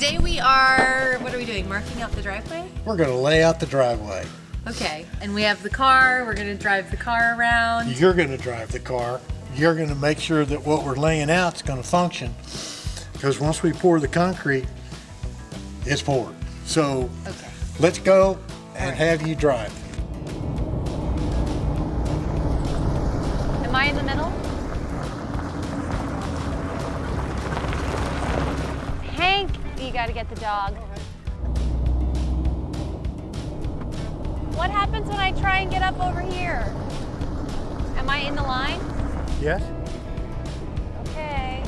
today we are, what are we doing? Marking out the driveway? We're gonna lay out the driveway. Okay, and we have the car, we're gonna drive the car around. You're gonna drive the car. You're gonna make sure that what we're laying out is gonna function. Because once we pour the concrete, it's poured. So Okay. let's go and have you drive. Am I in the middle? Hank, you gotta get the dog. What happens when I try and get up over here? Am I in the line? Yes? Okay.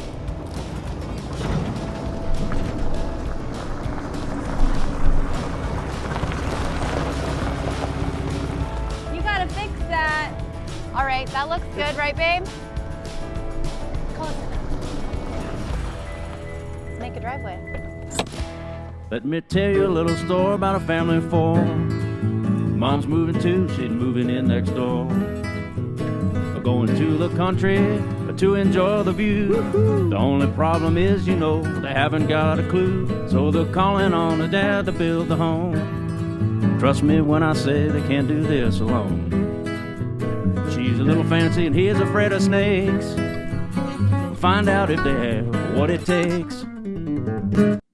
You gotta fix that. All right, that looks good, right, babe? Close enough. Let's make a driveway. Let me tell you a little story about a family of four. Mom's moving too, she's moving in next door. We're going to the country to enjoy the view. The only problem is, you know, they haven't got a clue. So they're calling on the dad to build the home. Trust me when I say they can't do this alone. She's a little fancy and he's afraid of snakes. Find out if they have what it takes.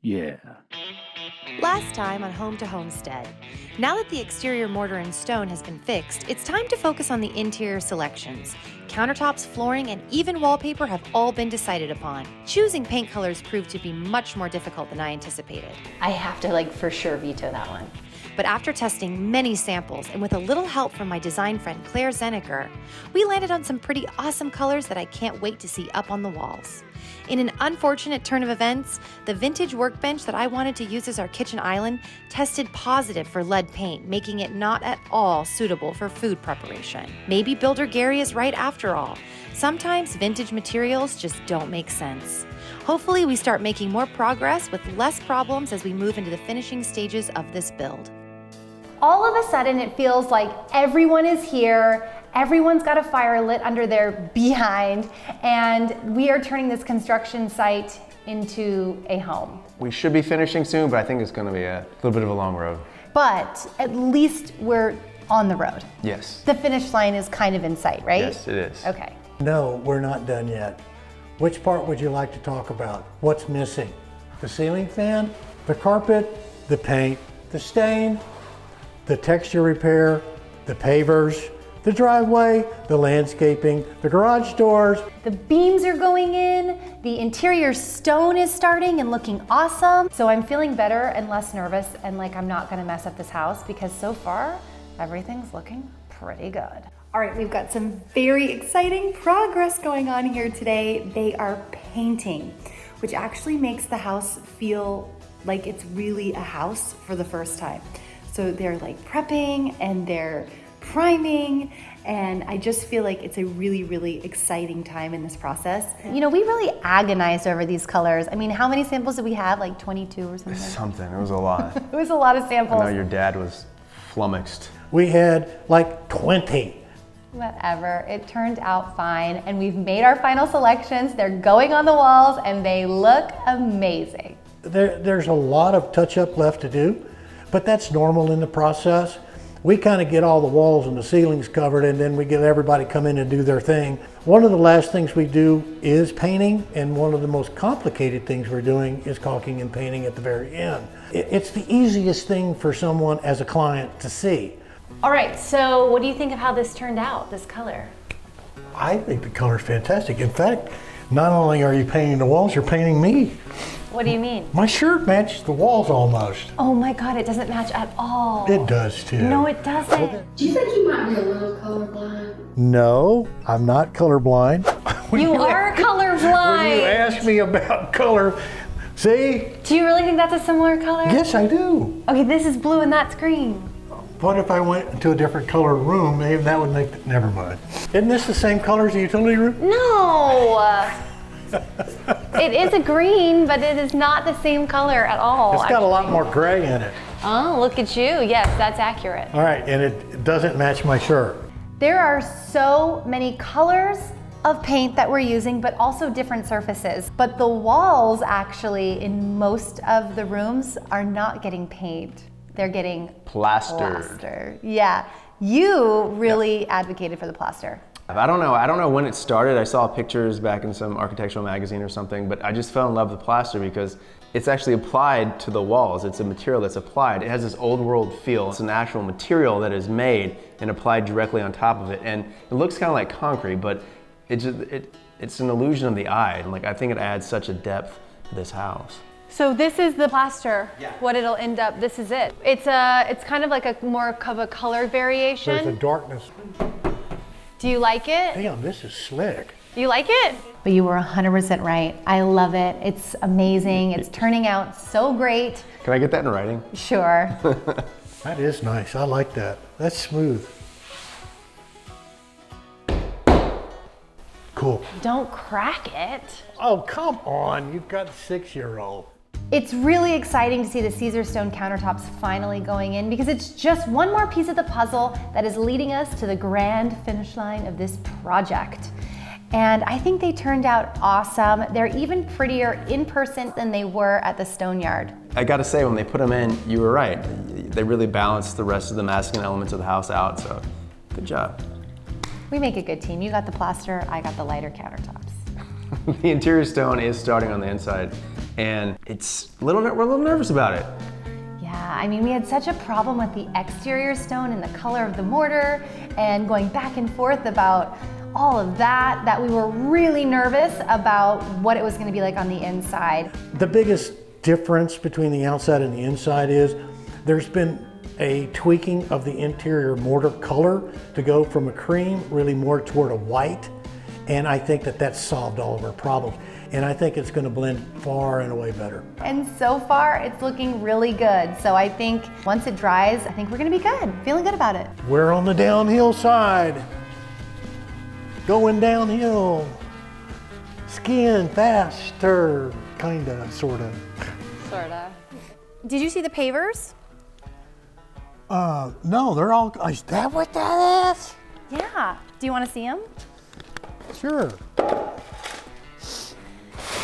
Yeah. Last time on Home to Homestead. Now that the exterior mortar and stone has been fixed, it's time to focus on the interior selections. Countertops, flooring, and even wallpaper have all been decided upon. Choosing paint colors proved to be much more difficult than I anticipated. I have to for sure veto that one. But after testing many samples and with a little help from my design friend Claire Zeniker, we landed on some pretty awesome colors that I can't wait to see up on the walls. In an unfortunate turn of events, the vintage workbench that I wanted to use as our kitchen island tested positive for lead paint, making it not at all suitable for food preparation. Maybe Builder Gary is right after all. Sometimes vintage materials just don't make sense. Hopefully we start making more progress with less problems as we move into the finishing stages of this build. All of a sudden it feels like everyone is here, everyone's got a fire lit under their behind, and we are turning this construction site into a home. We should be finishing soon, but I think it's going to be a little bit of a long road. But at least we're on the road. Yes. The finish line is kind of in sight, right? Yes, it is. Okay. No, we're not done yet. Which part would you like to talk about? What's missing? The ceiling fan, the carpet, the paint, the stain, the texture repair, the pavers, the driveway, the landscaping, the garage doors. The beams are going in, the interior stone is starting and looking awesome. So I'm feeling better and less nervous and like I'm not gonna mess up this house because so far, everything's looking pretty good. All right, we've got some very exciting progress going on here today. They are painting, which actually makes the house feel like it's really a house for the first time. So they're like prepping and they're priming, and I just feel like it's a really, really exciting time in this process. You know, we really agonized over these colors. I mean, how many samples did we have? Like 22 or something? Something, it was a lot. It was a lot of samples. I know your dad was flummoxed. We had like 20. Whatever, it turned out fine, and we've made our final selections. They're going on the walls, and they look amazing. There's a lot of touch-up left to do, but that's normal in the process. We kind of get all the walls and the ceilings covered, and then we get everybody come in and do their thing. One of the last things we do is painting, and one of the most complicated things we're doing is caulking and painting at the very end. It's the easiest thing for someone as a client to see. All right, so what do you think of how this turned out, this color? I think the color's fantastic. In fact, not only are you painting the walls, you're painting me. What do you mean? My shirt matches the walls almost. Oh my God, it doesn't match at all. It does too. No, it doesn't. Do you think you might be a little colorblind? No, I'm not colorblind. You are colorblind. When you ask me about color, see? Do you really think that's a similar color? Yes, I do. Okay, this is blue and that's green. What if I went into a different color room? Maybe that would make it, never mind. Isn't this the same color as the utility room? No. It is a green, but it is not the same color at all. It's got a lot more gray in it. Oh, look at you. Yes, that's accurate. All right, and it doesn't match my shirt. There are so many colors of paint that we're using, but also different surfaces. But the walls actually in most of the rooms are not getting paint. They're getting plaster. Yeah, you really advocated for the plaster. I don't know when it started. I saw pictures back in some architectural magazine or something, but I just fell in love with plaster because it's actually applied to the walls. It's a material that's applied. It has this old world feel. It's an actual material that is made and applied directly on top of it. And it looks kind of like concrete, but it's an illusion of the eye. And like, I think it adds such a depth to this house. So this is the plaster, what it'll end up, this is it. It's kind of like a more of a color variation. There's a darkness. Do you like it? Damn, this is slick. You like it? But you were 100% right. I love it. It's amazing. It's turning out so great. Can I get that in writing? Sure. That is nice. I like that. That's smooth. Cool. Don't crack it. Oh, come on. You've got a 6-year-old. It's really exciting to see the Caesar stone countertops finally going in because it's just one more piece of the puzzle that is leading us to the grand finish line of this project. And I think they turned out awesome. They're even prettier in person than they were at the stone yard. I gotta say, when they put them in, you were right. They really balanced the rest of the masculine elements of the house out, so good job. We make a good team. You got the plaster, I got the lighter countertops. The interior stone is starting on the inside, and we're a little nervous about it. Yeah, I mean, we had such a problem with the exterior stone and the color of the mortar and going back and forth about all of that we were really nervous about what it was going to be like on the inside. The biggest difference between the outside and the inside is there's been a tweaking of the interior mortar color to go from a cream really more toward a white. And I think that that's solved all of our problems. And I think it's going to blend far and away better. And so far, it's looking really good. So I think once it dries, I think we're going to be good. Feeling good about it. We're on the downhill side. Going downhill. Skiing faster. Kinda, sorta. Sorta. Did you see the pavers? No, they're all, is that what that is? Yeah. Do you want to see them? Sure.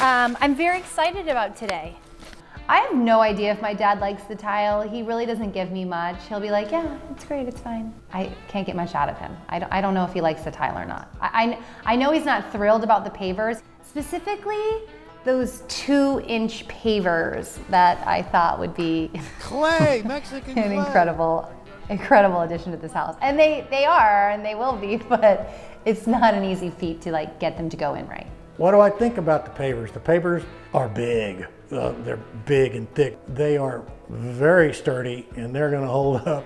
I'm very excited about today. I have no idea if my dad likes the tile. He really doesn't give me much. He'll be like, yeah, it's great, it's fine. I can't get much out of him. I don't know if he likes the tile or not. I know he's not thrilled about the pavers, specifically those 2-inch pavers that I thought would be Clay, Mexican an clay. incredible addition to this house. And they are, and they will be, but it's not an easy feat to like get them to go in right. What do I think about the pavers? The pavers are big. They're big and thick. They are very sturdy, and they're going to hold up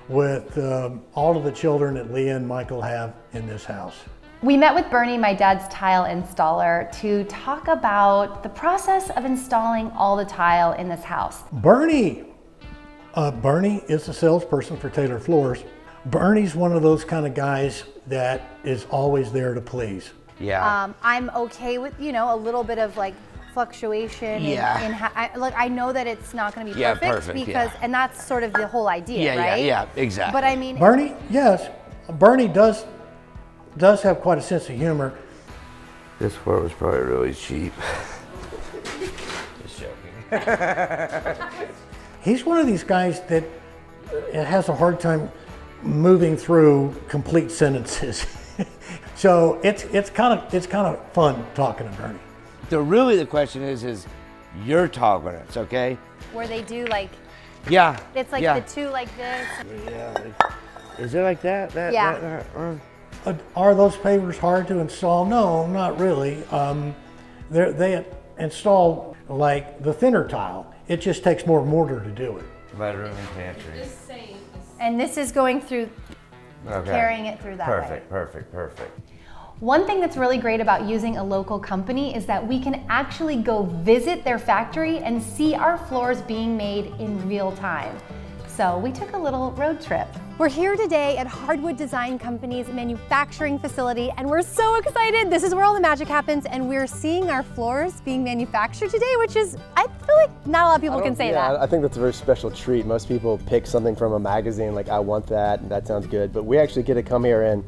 with all of the children that Leah and Michael have in this house. We met with Bernie, my dad's tile installer, to talk about the process of installing all the tile in this house. Bernie is the salesperson for Taylor Floors. Bernie's one of those kind of guys that is always there to please. Yeah. I'm okay with, a little bit of like fluctuation. Yeah. I know that it's not going to be Yeah, perfect, perfect, because, yeah. and that's sort of the whole idea, right? Yeah, exactly. But I mean, Bernie, yes, Bernie does have quite a sense of humor. This part was probably really cheap. Just joking. He's one of these guys that has a hard time moving through complete sentences. So it's kind of fun talking to Bernie. The question is your tolerance, okay? where they do like, Yeah. it's like yeah. the two like this. Yeah. Is it like that? Yeah. Are those pavers hard to install? No, not really. They install like the thinner tile. It just takes more mortar to do it. Bedroom and pantry. And this is going through, Okay. carrying it through that way. Perfect. One thing that's really great about using a local company is that we can actually go visit their factory and see our floors being made in real time. So we took a little road trip. We're here today at Hardwood Design Company's manufacturing facility, and we're so excited. This is where all the magic happens, and we're seeing our floors being manufactured today, which is, I feel like not a lot of people can say that. I think that's a very special treat. Most people pick something from a magazine like, I want that, and that sounds good. But we actually get to come here and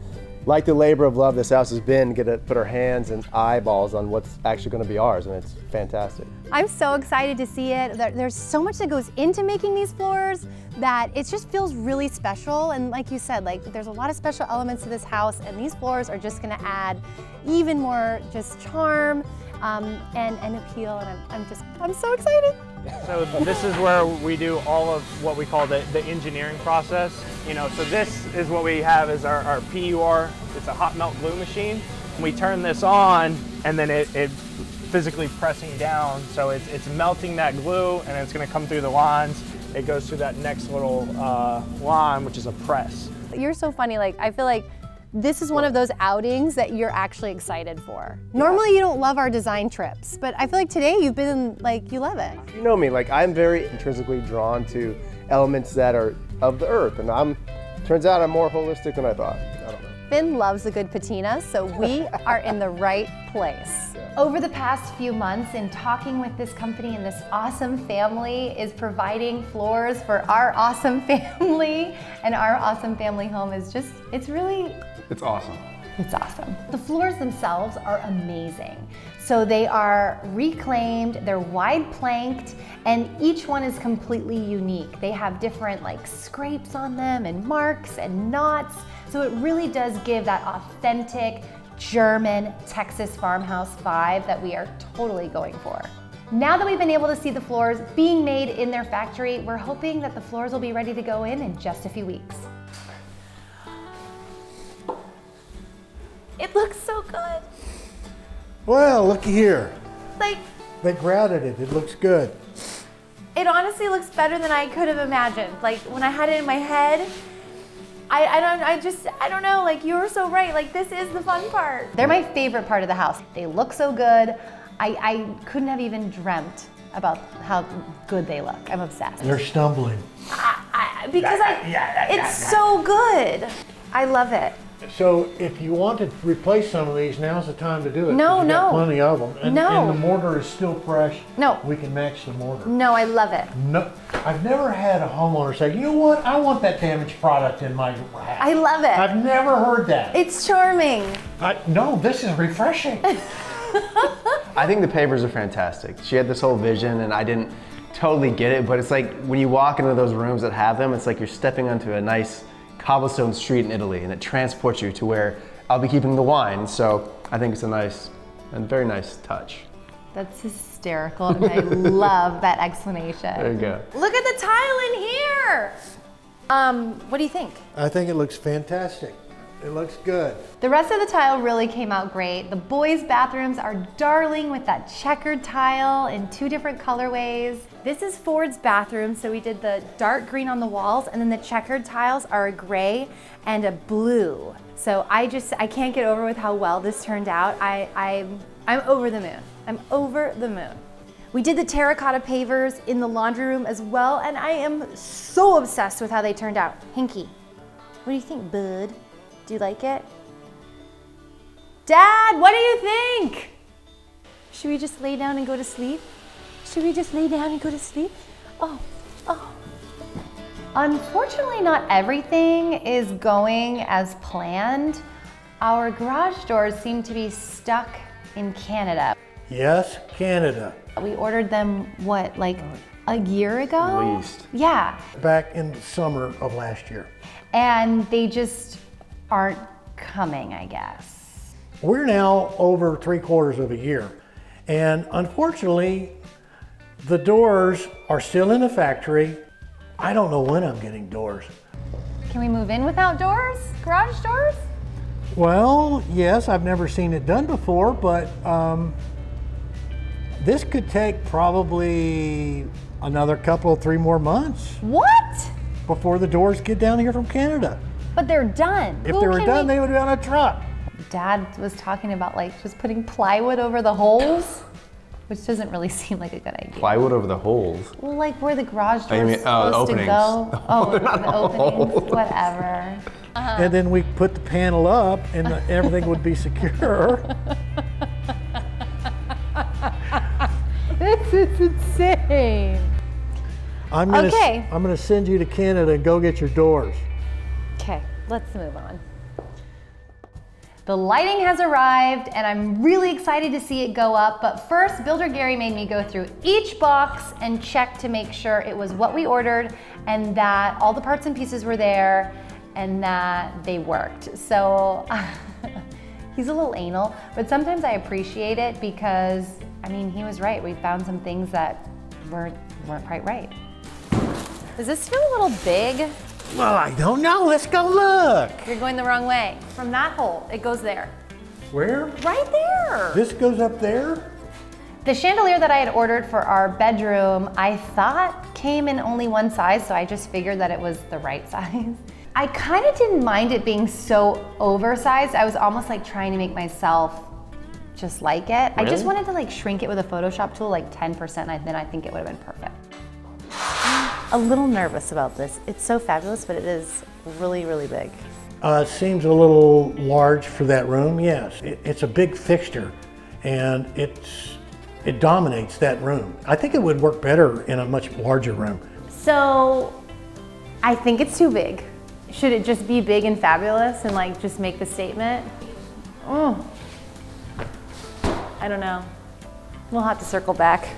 like the labor of love this house has been, get to put our hands and eyeballs on what's actually going to be ours, and it's fantastic. I'm so excited to see it. There's so much that goes into making these floors that it just feels really special. And like you said, like there's a lot of special elements to this house, and these floors are just going to add even more just charm and appeal. And I'm so excited. So this is where we do all of what we call the engineering process. You know, so this is what we have is our PUR. It's a hot melt glue machine. We turn this on, and then it physically pressing down. So it's melting that glue, and it's going to come through the lines. It goes through that next little line, which is a press. You're so funny. Like I feel like this is one of those outings that you're actually excited for. Normally you don't love our design trips, but I feel like today you've been like, you love it. You know me, like I'm very intrinsically drawn to elements that are of the earth, and turns out I'm more holistic than I thought. I don't know. Finn loves a good patina, so we are in the right place. Over the past few months, in talking with this company and this awesome family is providing floors for our awesome family, and our awesome family home is just, it's awesome. It's awesome. The floors themselves are amazing. So they are reclaimed, they're wide planked, and each one is completely unique. They have different like scrapes on them and marks and knots. So it really does give that authentic German Texas farmhouse vibe that we are totally going for. Now that we've been able to see the floors being made in their factory, we're hoping that the floors will be ready to go in just a few weeks. It looks so good. Well, looky here. Like, They grouted it. It looks good. it honestly looks better than I could have imagined. Like when I had it in my head, I don't know, like you were so right, like this is the fun part. They're my favorite part of the house. They look so good. I couldn't have even dreamt about how good they look. I'm obsessed. They're stumbling. It's so good. I love it. So if you want to replace some of these, now's the time to do it. No, 'cause you got no. plenty of them. And No. the mortar is still fresh. No. We can match the mortar. No, I love it. No, I've never had a homeowner say, you know what, I want that damaged product in my house. I love it. I've never heard that. It's charming. No, this is refreshing. I think the pavers are fantastic. She had this whole vision, and I didn't totally get it, but it's like when you walk into those rooms that have them, it's like you're stepping onto a nice cobblestone street in Italy, and it transports you to where I'll be keeping the wine. So I think it's a nice and very nice touch. That's hysterical, and I love that explanation. There you go. Look at the tile in here. What do you think? I think it looks fantastic. It looks good. The rest of the tile really came out great. The boys' bathrooms are darling with that checkered tile in 2 different colorways. This is Ford's bathroom, so we did the dark green on the walls, and then the checkered tiles are a gray and a blue. So I can't get over with how well this turned out. I'm over the moon. I'm over the moon. We did the terracotta pavers in the laundry room as well, and I am so obsessed with how they turned out. Hinky, what do you think, bud? Do you like it? Dad, what do you think? Should we just lay down and go to sleep? Should we just lay down and go to sleep? Oh. Unfortunately, not everything is going as planned. Our garage doors seem to be stuck in Canada. Yes, Canada. We ordered them, what, like a year ago? At least. Yeah. Back in the summer of last year. And they just aren't coming, I guess. We're now over 3/4 of a year. And unfortunately, the doors are still in the factory. I don't know when I'm getting doors. Can we move in without doors? Garage doors? Well, yes, I've never seen it done before, but this could take probably another 3 more months What? before the doors get down here from Canada. But they're done. If they were done, they would be on a truck. Dad was talking about like just putting plywood over the holes, which doesn't really seem like a good idea. Plywood over the holes. Well, like where the garage Oh, you doors mean- oh, the supposed to openings. go. Oh, the openings, holes. whatever. And then we put the panel up and everything would be secure. This is insane. I'm gonna, Okay. I'm gonna send you to Canada and go get your doors. Okay, let's move on. The lighting has arrived and I'm really excited to see it go up, but first Builder Gary made me go through each box and check to make sure it was what we ordered and that all the parts and pieces were there and that they worked. So he's a little anal, but sometimes I appreciate it because, I mean, he was right. We found some things that weren't quite right. Does this feel a little big? Well, I don't know. Let's go look. You're going the wrong way. From that hole, it goes there. Where? Right there. This goes up there? The chandelier that I had ordered for our bedroom, I thought came in only one size, so I just figured that it was the right size. I kind of didn't mind it being so oversized. I was almost like trying to make myself just like it. Really? I just wanted to like shrink it with a Photoshop tool, like 10%, and then I think it would have been perfect. A little nervous about this. It's so fabulous, but it is really, really big. Seems a little large for that room, yes. It's a big fixture and it dominates that room. I think it would work better in a much larger room. So I think it's too big. Should it just be big and fabulous and like just make the statement? I don't know. We'll have to circle back.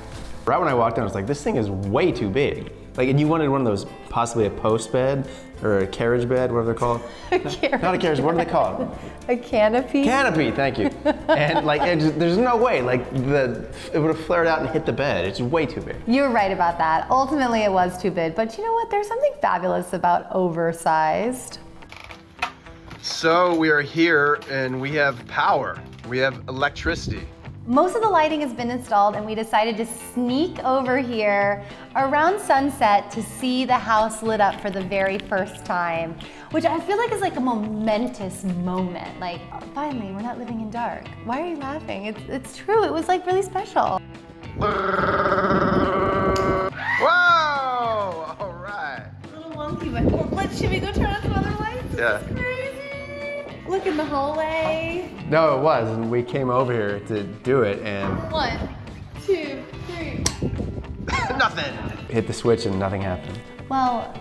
Right when I walked in, I was like, this thing is way too big. Like, and you wanted one of those, possibly a post bed or a carriage bed, whatever they're called. Not a carriage, what are they called? A canopy? Canopy, thank you. And like, there's no way, like it would have flared out and hit the bed. It's way too big. You're right about that. Ultimately, it was too big, but you know what? There's something fabulous about oversized. So we are here and we have power. We have electricity. Most of the lighting has been installed and we decided to sneak over here around sunset to see the house lit up for the very first time, which I feel like is like a momentous moment. Like, finally, we're not living in dark. Why are you laughing? It's true, it was like really special. Whoa! All right. A little wonky, but should we go turn on some other lights? Yeah. This is crazy. Look in the hallway. No, it was, and we came over here to do it and 1, 2, 3. Nothing. hit the switch and nothing happened. Well,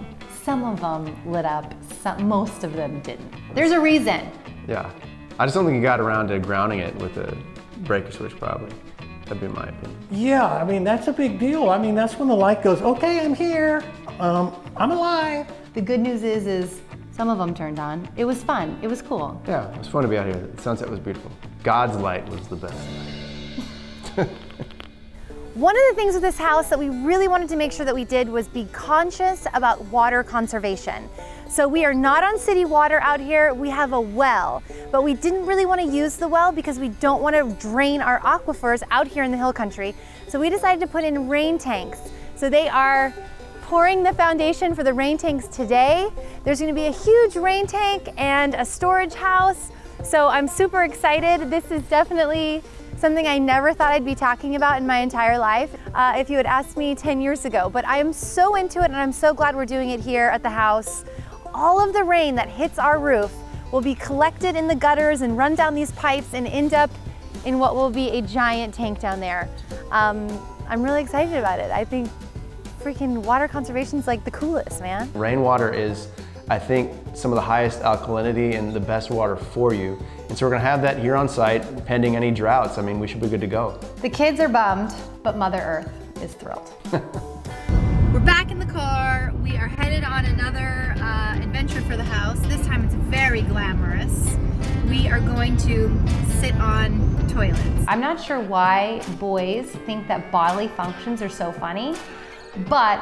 some of them lit up, most of them didn't. There's a reason. Yeah. I just don't think you got around to grounding it with a breaker switch, probably. That'd be my opinion. Yeah, I mean, that's a big deal. I mean, that's when the light goes, okay, I'm here, I'm alive. The good news is some of them turned on. It was fun, it was cool. Yeah, it was fun to be out here. The sunset was beautiful. God's light was the best. One of the things with this house that we really wanted to make sure that we did was be conscious about water conservation. So we are not on city water out here, we have a well, but we didn't really want to use the well because we don't want to drain our aquifers out here in the hill country. So we decided to put in rain tanks. So they are pouring the foundation for the rain tanks today. There's going to be a huge rain tank and a storage house. So I'm super excited. This is definitely something I never thought I'd be talking about in my entire life if you had asked me 10 years ago. But I am so into it and I'm so glad we're doing it here at the house. All of the rain that hits our roof will be collected in the gutters and run down these pipes and end up in what will be a giant tank down there. I'm really excited about it. I think freaking water conservation is like the coolest, man. Rainwater is, I think, some of the highest alkalinity and the best water for you. And so we're gonna have that here on site, pending any droughts. I mean, we should be good to go. The kids are bummed, but Mother Earth is thrilled. We're back in the car. We are headed on another adventure for the house. This time it's very glamorous. We are going to sit on toilets. I'm not sure why boys think that bodily functions are so funny, but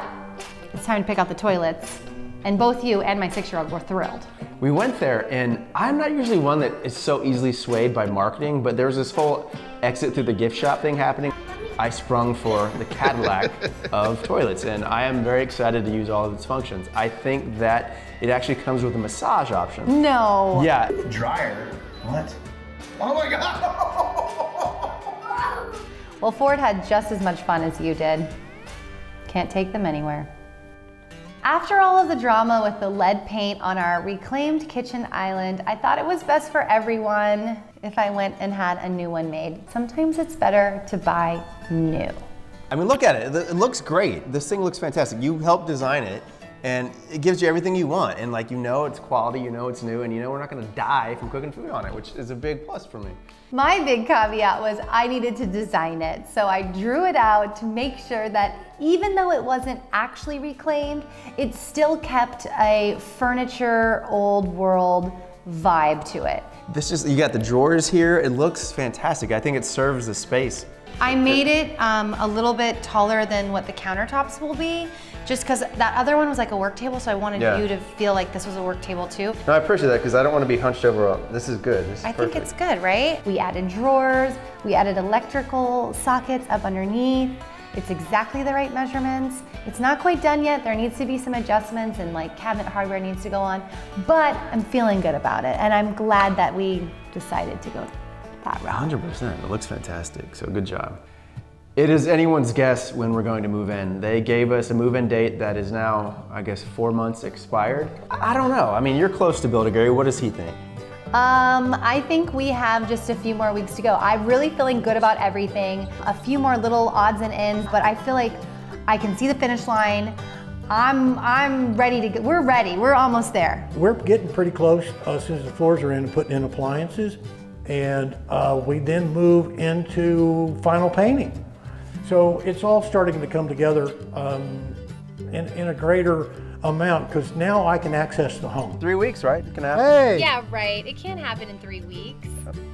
it's time to pick out the toilets. And both you and my 6-year-old were thrilled. We went there, and I'm not usually one that is so easily swayed by marketing, but there was this whole exit through the gift shop thing happening. I sprung for the Cadillac of toilets, and I am very excited to use all of its functions. I think that it actually comes with a massage option. No. Yeah. Dryer? What? Oh my God! Well, Ford had just as much fun as you did. Can't take them anywhere. After all of the drama with the lead paint on our reclaimed kitchen island, I thought it was best for everyone if I went and had a new one made. Sometimes it's better to buy new. I mean, look at it. It looks great. This thing looks fantastic. You helped design it. And it gives you everything you want. And like, you know it's quality, you know it's new, and you know we're not gonna die from cooking food on it, which is a big plus for me. My big caveat was I needed to design it. So I drew it out to make sure that even though it wasn't actually reclaimed, it still kept a furniture, old world vibe to it. This is, you got the drawers here. It looks fantastic. I think it serves the space. I made it a little bit taller than what the countertops will be, just because that other one was like a work table, so I wanted you to feel like this was a work table too. No, I appreciate that because I don't want to be hunched over. This is good. This is perfect. think it's good, right? We added drawers, we added electrical sockets up underneath. It's exactly the right measurements. It's not quite done yet. There needs to be some adjustments and like cabinet hardware needs to go on, but I'm feeling good about it. And I'm glad that we decided to go that route. 100%, it looks fantastic, so good job. It is anyone's guess when we're going to move in. They gave us a move-in date that is now, I guess, 4 months expired. I don't know, I mean, you're close to Builder Gary, what does he think? I think we have just a few more weeks to go. I'm really feeling good about everything. A few more little odds and ends, but I feel like I can see the finish line. I'm ready to go. We're ready, we're almost there. We're getting pretty close as soon as the floors are in and putting in appliances. And we then move into final painting. So it's all starting to come together in a greater amount because now I can access the home. 3 weeks, right? Can happen. Hey! Yeah, right. It can't happen in 3 weeks.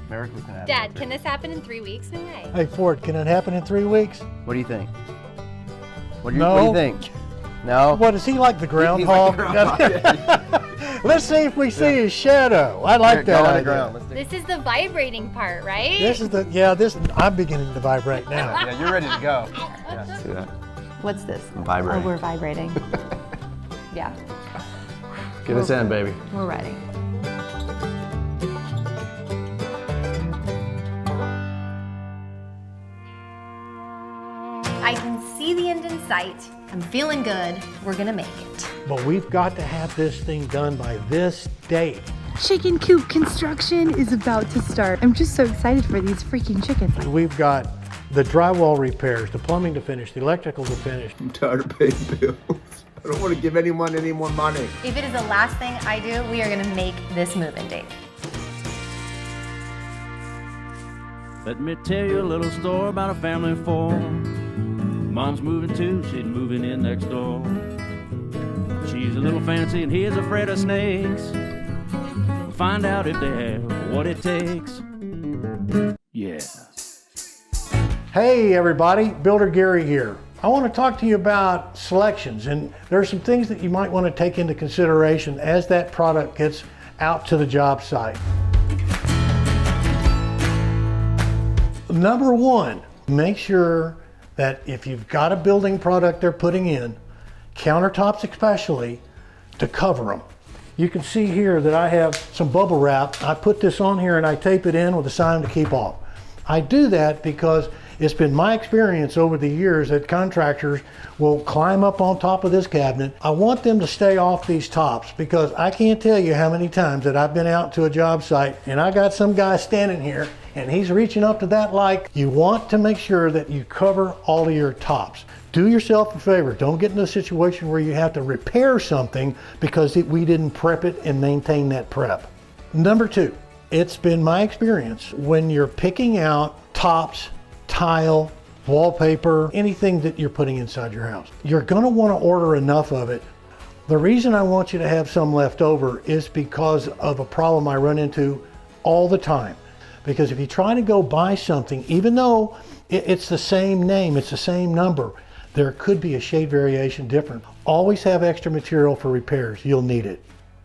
Miracles can happen. Dad, can this happen in 3 weeks? No way. Hey Ford, can it happen in 3 weeks? What do you think? What do you think? No? What, is he like the groundhog? He's like the groundhog. Let's see if we see his shadow. I like that idea. This is the vibrating part, right? This is I'm beginning to vibrate now. Yeah, you're ready to go. Yeah, see that? What's this? Vibrating. Oh, we're vibrating. Yeah. Get us in, baby. We're ready. I can see the end in sight. I'm feeling good. We're gonna make it. But we've got to have this thing done by this date. Chicken coop construction is about to start. I'm just so excited for these freaking chickens. We've got the drywall repairs, the plumbing to finish, the electrical to finish. I'm tired of paying bills. I don't want to give anyone any more money. If it is the last thing I do, we are gonna make this move-in date. Let me tell you a little story about a family of 4. Mom's moving too, she's moving in next door. She's a little fancy and he's afraid of snakes. Find out if they have what it takes. Yeah. Hey everybody, Builder Gary here. I want to talk to you about selections, and there's some things that you might want to take into consideration as that product gets out to the job site. Number one, make sure that if you've got a building product they're putting in, countertops especially, to cover them. You can see here that I have some bubble wrap. I put this on here and I tape it in with a sign to keep off. I do that because it's been my experience over the years that contractors will climb up on top of this cabinet. I want them to stay off these tops because I can't tell you how many times that I've been out to a job site and I got some guy standing here and he's reaching up to that like. You want to make sure that you cover all of your tops. Do yourself a favor. Don't get in a situation where you have to repair something because we didn't prep it and maintain that prep. Number two, it's been my experience when you're picking out tops, tile, wallpaper, anything that you're putting inside your house, you're gonna wanna order enough of it. The reason I want you to have some left over is because of a problem I run into all the time. Because if you try to go buy something, even though it's the same name, it's the same number, there could be a shade variation different. Always have extra material for repairs, you'll need it.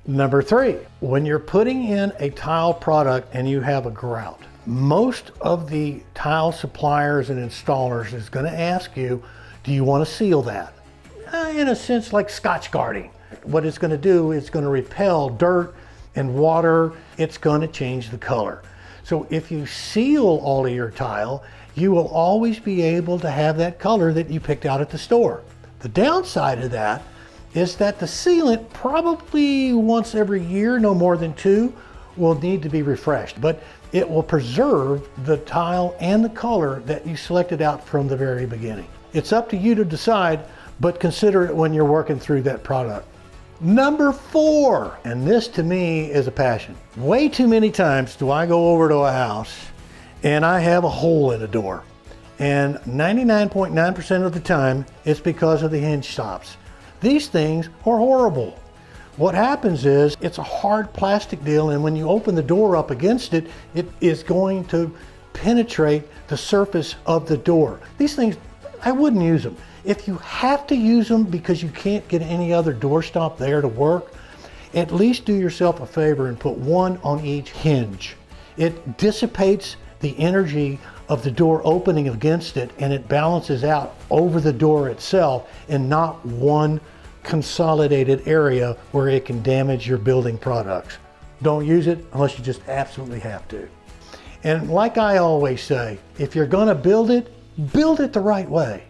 Number three, when you're putting in a tile product and you have a grout, most of the tile suppliers and installers is going to ask you, do you want to seal that? In a sense, like Scotch guarding. What it's going to do is going to repel dirt and water. It's going to change the color. So if you seal all of your tile, you will always be able to have that color that you picked out at the store. The downside of that is that the sealant probably once every year, no more than 2, will need to be refreshed. But it will preserve the tile and the color that you selected out from the very beginning. It's up to you to decide, but consider it when you're working through that product. Number 4, and this to me is a passion. Way too many times do I go over to a house and I have a hole in a door. And 99.9% of the time, it's because of the hinge stops. These things are horrible. What happens is it's a hard plastic deal, and when you open the door up against it, it is going to penetrate the surface of the door. These things, I wouldn't use them. If you have to use them because you can't get any other doorstop there to work, at least do yourself a favor and put one on each hinge. It dissipates the energy of the door opening against it, and it balances out over the door itself and not one consolidated area where it can damage your building products. Don't use it unless you just absolutely have to. And like I always say, if you're gonna build it the right way.